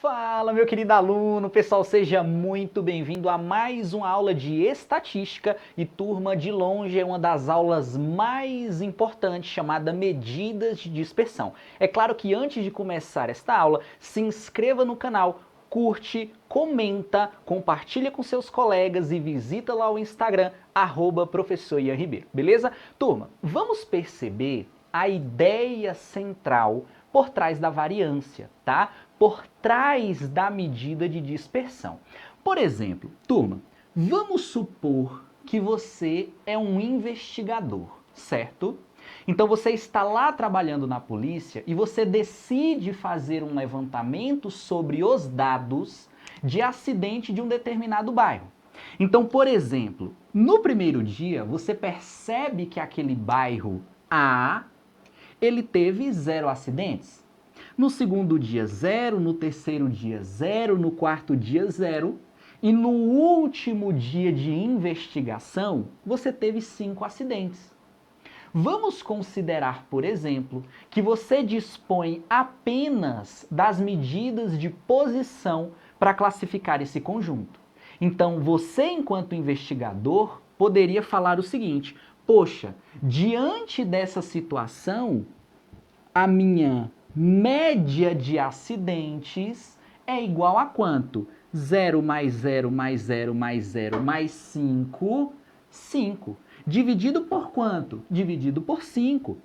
Fala, meu querido aluno, pessoal, seja muito bem-vindo a mais uma aula de estatística e turma, de longe é uma das aulas mais importantes, chamada medidas de dispersão. É claro que antes de começar esta aula, se inscreva no canal, curte, comenta, compartilha com seus colegas e visita lá o Instagram, @professor Ian Ribeiro, beleza? Turma, vamos perceber a ideia central por trás da variância, tá? Por trás da medida de dispersão. Por exemplo, turma, vamos supor que você é um investigador, certo? Então você está lá trabalhando na polícia e você decide fazer um levantamento sobre os dados de acidente de um determinado bairro. Então, por exemplo, no primeiro dia você percebe que aquele bairro A, ele teve 0 acidentes. No segundo dia, 0. No terceiro dia, 0. No quarto dia, 0. E no último dia de investigação, você teve 5 acidentes. Vamos considerar, por exemplo, que você dispõe apenas das medidas de posição para classificar esse conjunto. Então, você, enquanto investigador, poderia falar o seguinte: poxa, diante dessa situação, a minha média de acidentes é igual a quanto? 0 mais 0 mais 0 mais 0 mais 5, 5. Dividido por quanto? Dividido por 5.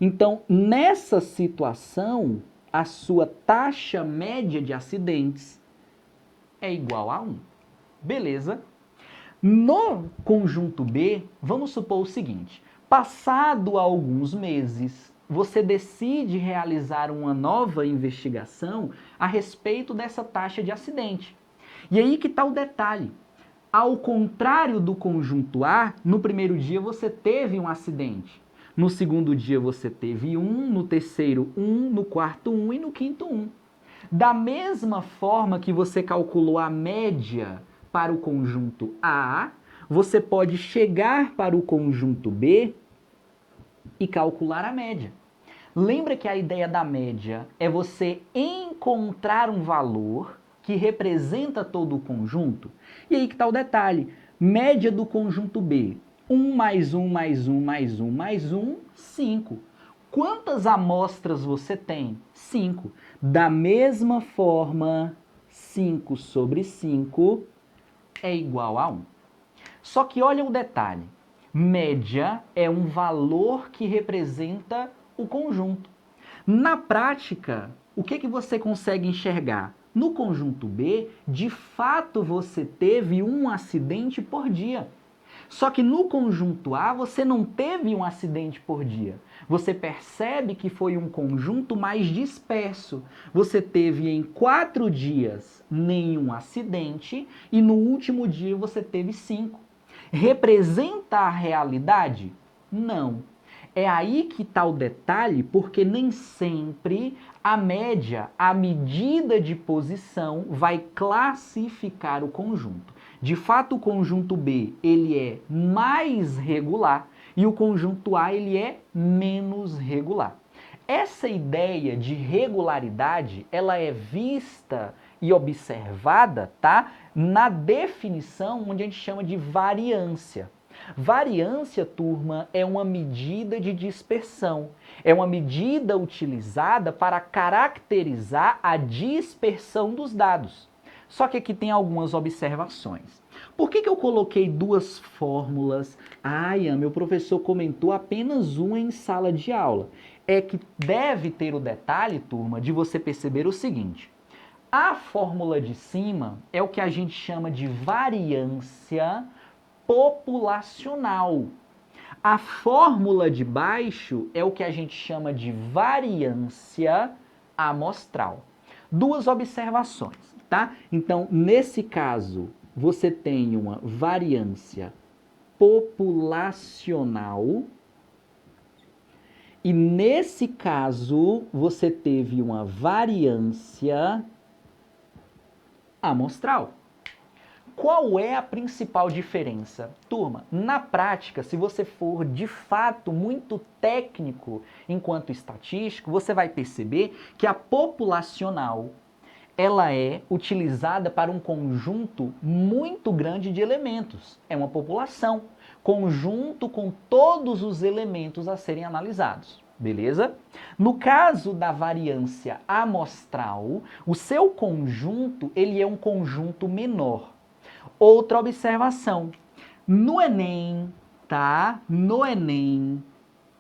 Então, nessa situação, a sua taxa média de acidentes é igual a 1. Beleza? No conjunto B, vamos supor o seguinte: passado alguns meses, você decide realizar uma nova investigação a respeito dessa taxa de acidente. E aí que está o detalhe. Ao contrário do conjunto A, no primeiro dia você teve um acidente. No segundo dia você teve 1, no terceiro 1, no quarto 1 e no quinto 1. Da mesma forma que você calculou a média para o conjunto A, você pode chegar para o conjunto B e calcular a média. Lembra que a ideia da média é você encontrar um valor que representa todo o conjunto? E aí que está o detalhe. Média do conjunto B. 1 mais 1 mais 1 mais 1 mais 1, 5. Quantas amostras você tem? 5. Da mesma forma, 5 sobre 5 é igual a 1. Só que olha o detalhe. Média é um valor que representa o conjunto. Na prática, o que você consegue enxergar? No conjunto B, de fato você teve um acidente por dia. Só que no conjunto A você não teve um acidente por dia. Você percebe que foi um conjunto mais disperso. Você teve em 4 dias nenhum acidente e no último dia você teve 5. Representa a realidade? Não. É aí que está o detalhe, porque nem sempre a média, a medida de posição, vai classificar o conjunto. De fato, o conjunto B ele é mais regular e o conjunto A ele é menos regular. Essa ideia de regularidade, ela é vista e observada, tá? Na definição onde a gente chama de variância. Variância, turma, é uma medida de dispersão. É uma medida utilizada para caracterizar a dispersão dos dados. Só que aqui tem algumas observações. Por que eu coloquei duas fórmulas? Ian, meu professor comentou apenas uma em sala de aula. É que deve ter o detalhe, turma, de você perceber o seguinte. A fórmula de cima é o que a gente chama de variância populacional. A fórmula de baixo é o que a gente chama de variância amostral. Duas observações, tá? Então, nesse caso, você tem uma variância populacional e nesse caso, você teve uma variância amostral. Qual é a principal diferença? Turma, na prática, se você for de fato muito técnico enquanto estatístico, você vai perceber que a populacional ela é utilizada para um conjunto muito grande de elementos. É uma população, conjunto com todos os elementos a serem analisados. Beleza? No caso da variância amostral, o seu conjunto ele é um conjunto menor. Outra observação. No Enem, tá? No Enem,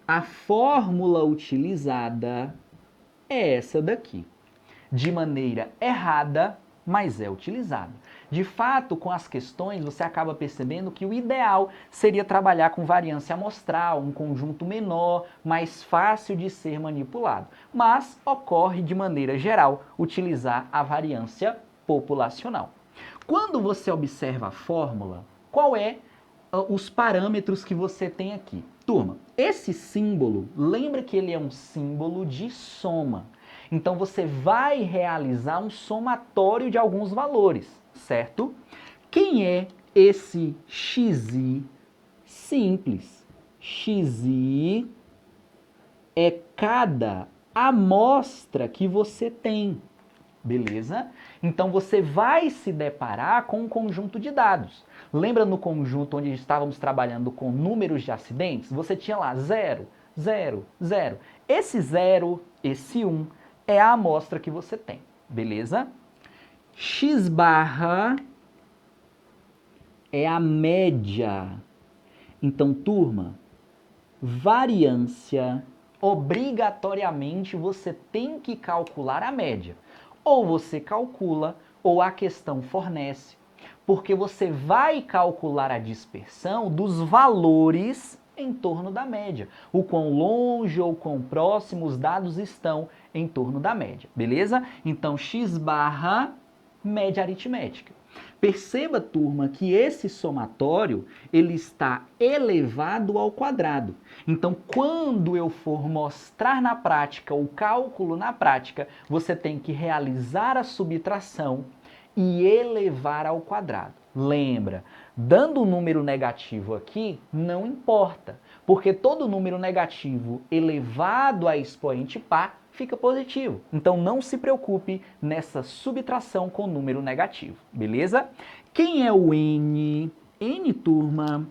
a fórmula utilizada é essa daqui. De maneira errada, mas é utilizada. De fato, com as questões, você acaba percebendo que o ideal seria trabalhar com variância amostral, um conjunto menor, mais fácil de ser manipulado. Mas ocorre, de maneira geral, utilizar a variância populacional. Quando você observa a fórmula, qual é os parâmetros que você tem aqui? Turma, esse símbolo, lembra que ele é um símbolo de soma. Então você vai realizar um somatório de alguns valores, certo? Quem é esse xi? Simples. Xi é cada amostra que você tem. Beleza? Então você vai se deparar com um conjunto de dados. Lembra no conjunto onde estávamos trabalhando com números de acidentes? Você tinha lá 0, 0, 0. Esse 0, esse 1 é a amostra que você tem. Beleza? X barra é a média. Então, turma, variância, obrigatoriamente você tem que calcular a média. Ou você calcula, ou a questão fornece, porque você vai calcular a dispersão dos valores em torno da média. O quão longe ou quão próximo os dados estão em torno da média, beleza? Então, x barra média aritmética. Perceba, turma, que esse somatório ele está elevado ao quadrado. Então, quando eu for mostrar na prática o cálculo na prática, você tem que realizar a subtração e elevar ao quadrado. Lembra, dando um número negativo aqui, não importa, porque todo número negativo elevado a expoente par fica positivo. Então não se preocupe nessa subtração com número negativo, beleza? Quem é o N? N, turma,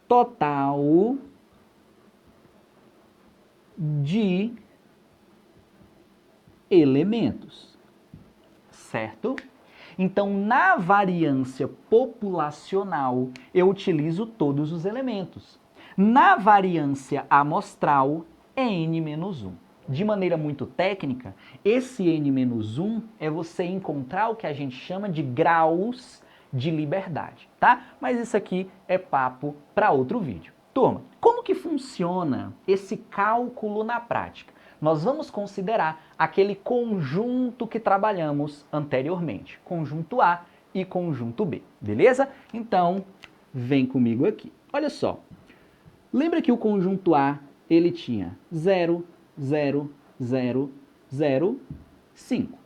total de elementos, certo? Então, na variância populacional, eu utilizo todos os elementos. Na variância amostral, é n menos 1. De maneira muito técnica, esse n menos 1 é você encontrar o que a gente chama de graus de liberdade, tá? Mas isso aqui é papo para outro vídeo. Turma, como que funciona esse cálculo na prática? Nós vamos considerar aquele conjunto que trabalhamos anteriormente, conjunto A e conjunto B, beleza? Então, vem comigo aqui. Olha só, lembra que o conjunto A, ele tinha 0, 0, 0, 0, 5,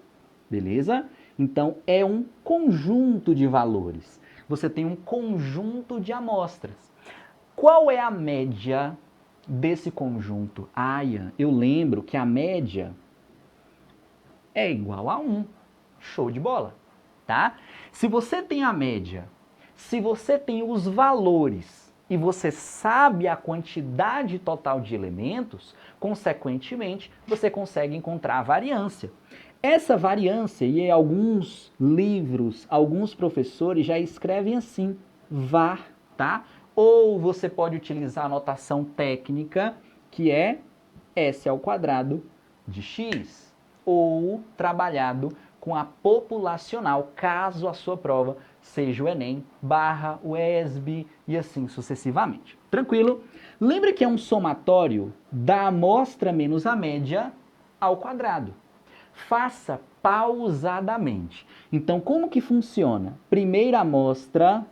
beleza? Então, é um conjunto de valores. Você tem um conjunto de amostras. Qual é a média desse conjunto? Ian, eu lembro que a média é igual a 1. Show de bola, tá? Se você tem a média, se você tem os valores e você sabe a quantidade total de elementos, consequentemente, você consegue encontrar a variância. Essa variância, e em alguns livros, alguns professores já escrevem assim, var, tá? Ou você pode utilizar a notação técnica, que é S ao quadrado de x, ou trabalhado com a populacional, caso a sua prova seja o Enem, barra, o ESB e assim sucessivamente. Tranquilo? Lembra que é um somatório da amostra menos a média ao quadrado. Faça pausadamente. Então, como que funciona? Primeira amostra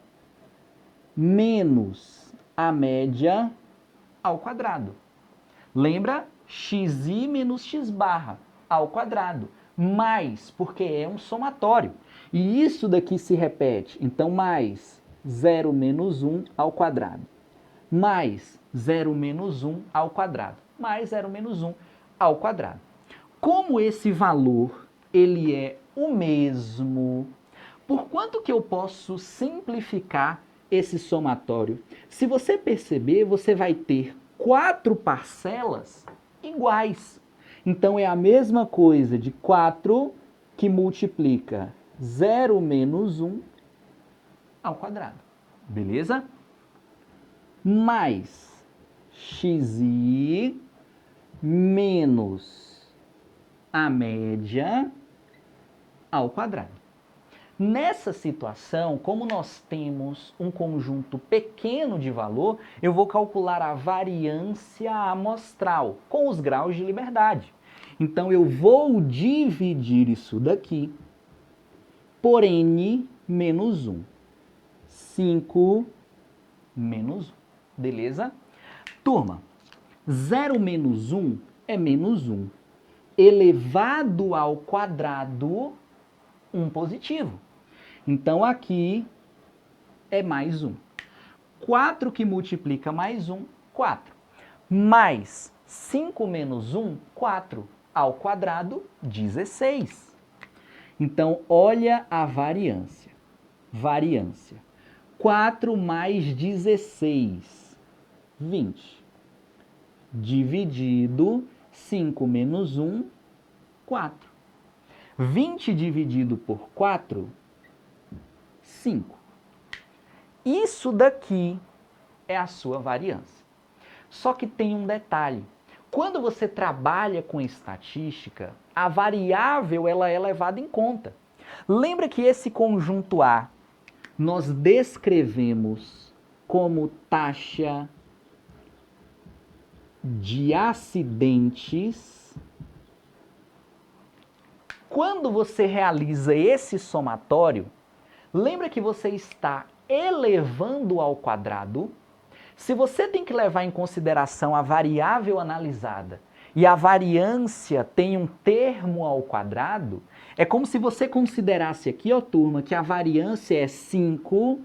menos a média ao quadrado. Lembra? Xi menos x barra ao quadrado. Mais, porque é um somatório. E isso daqui se repete. Então, mais 0 menos 1 ao quadrado. Mais 0 menos 1 ao quadrado. Mais 0 menos 1 ao quadrado. Como esse valor ele é o mesmo, por quanto que eu posso simplificar esse somatório? Se você perceber, você vai ter 4 parcelas iguais. Então, é a mesma coisa de 4 que multiplica 0 menos 1 ao quadrado. Beleza? Mais xi menos a média ao quadrado. Nessa situação, como nós temos um conjunto pequeno de valor, eu vou calcular a variância amostral com os graus de liberdade. Então, eu vou dividir isso daqui por n menos 1. 5 menos 1. Beleza? Turma, 0 menos 1 é menos 1. Elevado ao quadrado, 1 positivo. Então, aqui é mais 1. 4 que multiplica mais 1, 4. Mais 5 menos 1, 4. Ao quadrado, 16. Então, olha a variância. Variância. 4 mais 16, 20. Dividido 5 menos 1, 4. 20 dividido por 4, 5. Isso daqui é a sua variância. Só que tem um detalhe. Quando você trabalha com estatística, a variável ela é levada em conta. Lembra que esse conjunto A nós descrevemos como taxa de acidentes. Quando você realiza esse somatório, lembra que você está elevando ao quadrado. Se você tem que levar em consideração a variável analisada e a variância tem um termo ao quadrado, é como se você considerasse aqui, ó turma, que a variância é 5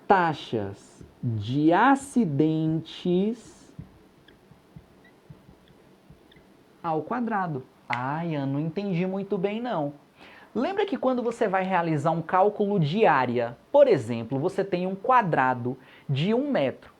taxas de acidentes ao quadrado. Ai, eu não entendi muito bem não. Lembra que quando você vai realizar um cálculo de área, por exemplo, você tem um quadrado de 1 metro.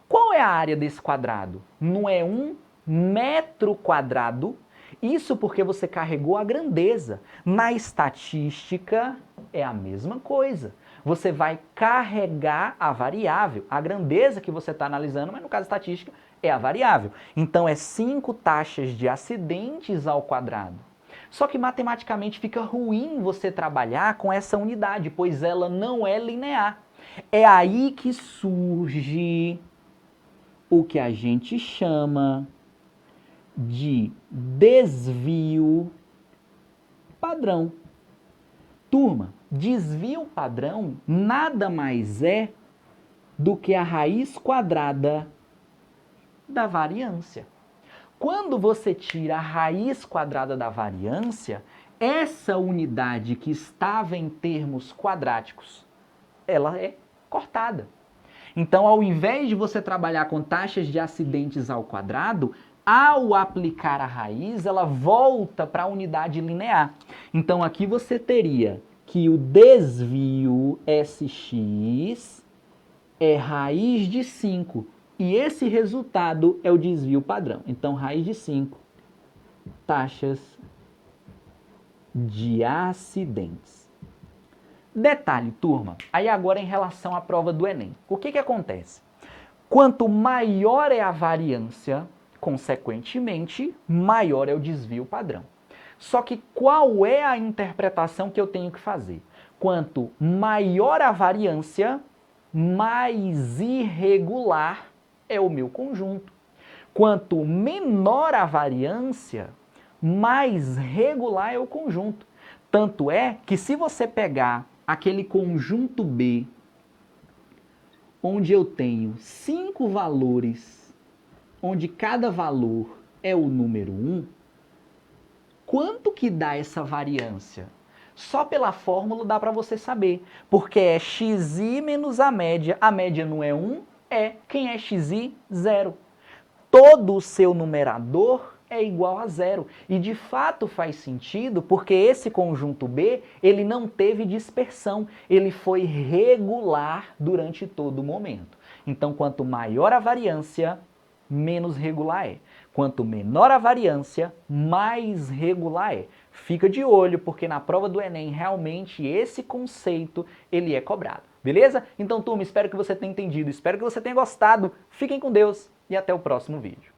Qual é a área desse quadrado? Não é 1 metro quadrado? Isso porque você carregou a grandeza. Na estatística é a mesma coisa. Você vai carregar a variável, a grandeza que você está analisando, mas no caso estatística é a variável. Então é 5 taxas de acidentes ao quadrado. Só que matematicamente fica ruim você trabalhar com essa unidade, pois ela não é linear. É aí que surge o que a gente chama de desvio padrão. Turma, desvio padrão nada mais é do que a raiz quadrada da variância. Quando você tira a raiz quadrada da variância, essa unidade que estava em termos quadráticos, ela é cortada. Então, ao invés de você trabalhar com taxas de acidentes ao quadrado, ao aplicar a raiz, ela volta para a unidade linear. Então, aqui você teria que o desvio SX é raiz de 5. E esse resultado é o desvio padrão. Então, raiz de 5, taxas de acidentes. Detalhe, turma, aí agora em relação à prova do Enem. O que acontece? Quanto maior é a variância, consequentemente, maior é o desvio padrão. Só que qual é a interpretação que eu tenho que fazer? Quanto maior a variância, mais irregular é o meu conjunto. Quanto menor a variância, mais regular é o conjunto. Tanto é que se você pegar aquele conjunto B, onde eu tenho 5 valores, onde cada valor é o número 1, quanto que dá essa variância? Só pela fórmula dá para você saber, porque é xi menos a média não é 1, quem é xi? 0. Todo o seu numerador é igual a zero. E de fato faz sentido, porque esse conjunto B, ele não teve dispersão, ele foi regular durante todo o momento. Então, quanto maior a variância, menos regular é. Quanto menor a variância, mais regular é. Fica de olho, porque na prova do Enem, realmente, esse conceito, ele é cobrado. Beleza? Então, turma, espero que você tenha entendido, espero que você tenha gostado. Fiquem com Deus e até o próximo vídeo.